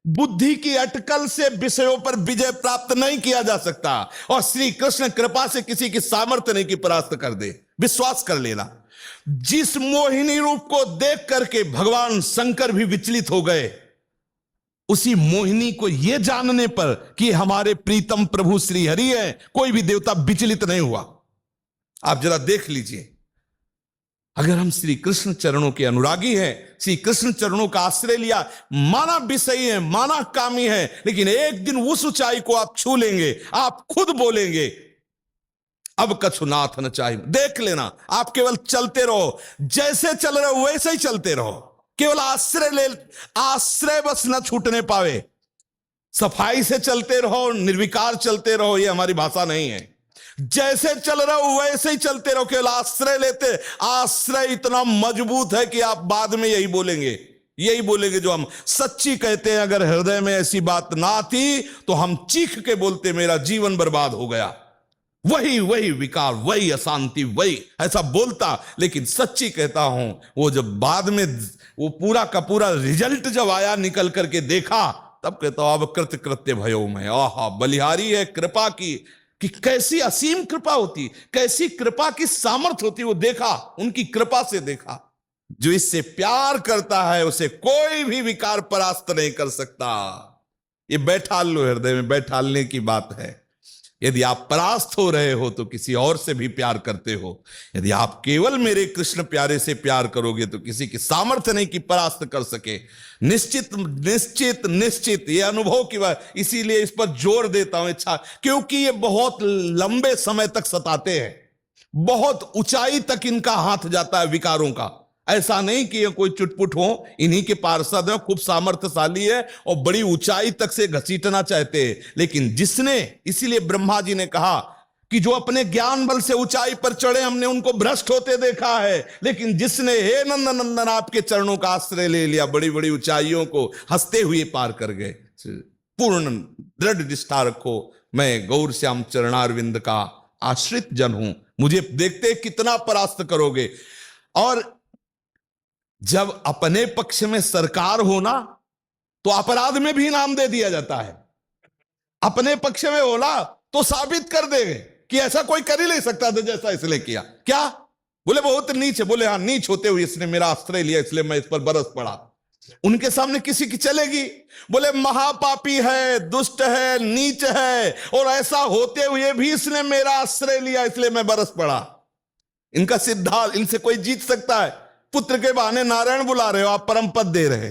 बुद्धि की अटकल से विषयों पर विजय प्राप्त नहीं किया जा सकता, और श्री कृष्ण कृपा से किसी की सामर्थ्य नहीं की परास्त कर दे। विश्वास कर लेना। जिस मोहिनी रूप को देख करके भगवान शंकर भी विचलित हो गए, उसी मोहिनी को यह जानने पर कि हमारे प्रीतम प्रभु श्री हरि है, कोई भी देवता विचलित नहीं हुआ। आप जरा देख लीजिए, अगर हम श्री कृष्ण चरणों के अनुरागी हैं, श्री कृष्ण चरणों का आश्रय लिया, माना विषयी है, माना कामी है, लेकिन एक दिन उस ऊंचाई को आप छू लेंगे, आप खुद बोलेंगे अब कछु नाथ न चाहिए। देख लेना, आप केवल चलते रहो, जैसे चल रहे हो वैसे ही चलते रहो, केवल आश्रय ले, आश्रय बस न छूटने पावे। सफाई से चलते रहो, निर्विकार चलते रहो, ये हमारी भाषा नहीं है। जैसे चल रहे हो वैसे ही चलते रहो, केवल आश्रय लेते। आश्रय इतना मजबूत है कि आप बाद में यही बोलेंगे जो हम सच्ची कहते हैं। अगर हृदय में ऐसी बात ना थी तो हम चीख के बोलते मेरा जीवन बर्बाद हो गया। वही विकार, वही अशांति, वही ऐसा बोलता। लेकिन सच्ची कहता हूं, वो जब बाद में वो पूरा का पूरा रिजल्ट जब आया, निकल करके देखा, तब कहता हूं अब कृत्य कृत्य भयो में। आहा, बलिहारी है कृपा की, कि कैसी असीम कृपा होती, कैसी कृपा की सामर्थ्य होती। वो देखा, उनकी कृपा से देखा। जो इससे प्यार करता है उसे कोई भी विकार परास्त नहीं कर सकता। ये बैठाल लो, हृदय में बैठालने की बात है। यदि आप परास्त हो रहे हो तो किसी और से भी प्यार करते हो। यदि आप केवल मेरे कृष्ण प्यारे से प्यार करोगे तो किसी की सामर्थ्य नहीं कि परास्त कर सके। निश्चित निश्चित निश्चित ये अनुभव की बात, इसीलिए इस पर जोर देता हूं इच्छा, क्योंकि ये बहुत लंबे समय तक सताते हैं, बहुत ऊंचाई तक इनका हाथ जाता है विकारों का। ऐसा नहीं कि ये कोई चुटपुट हो, इन्हीं के पार्षद है, खूब सामर्थ्यशाली है और बड़ी ऊंचाई तक से घसीटना चाहते हैं। लेकिन जिसने, इसीलिए ब्रह्मा जी ने कहा कि जो अपने ज्ञान बल से ऊंचाई पर चढ़े, हमने उनको भ्रष्ट होते देखा है। लेकिन जिसने हे नंदन नंदन आपके चरणों का आश्रय ले लिया, बड़ी बड़ी ऊंचाइयों को हंसते हुए पार कर गए। पूर्ण दृढ़ निष्ठा रखो, मैं गौर श्याम चरणारविंद का आश्रित जन हूं, मुझे देखते कितना परास्त करोगे। और जब अपने पक्ष में सरकार हो ना, तो अपराध में भी इनाम दे दिया जाता है। अपने पक्ष में हो ना तो साबित कर देंगे कि ऐसा कोई कर ही नहीं सकता था जैसा इसने किया। क्या बोले? बहुत नीच है। बोले हाँ, नीच होते हुए इसने मेरा आश्रय लिया, इसलिए मैं इस पर बरस पड़ा। उनके सामने किसी की चलेगी? बोले महापापी है, दुष्ट है, नीच है, और ऐसा होते हुए भी इसने मेरा आश्रय लिया, इसलिए मैं बरस पड़ा। इनका सिद्धांत, इनसे कोई जीत सकता है? पुत्र के बहाने नारायण बुला रहे हो, आप परम पद दे रहे।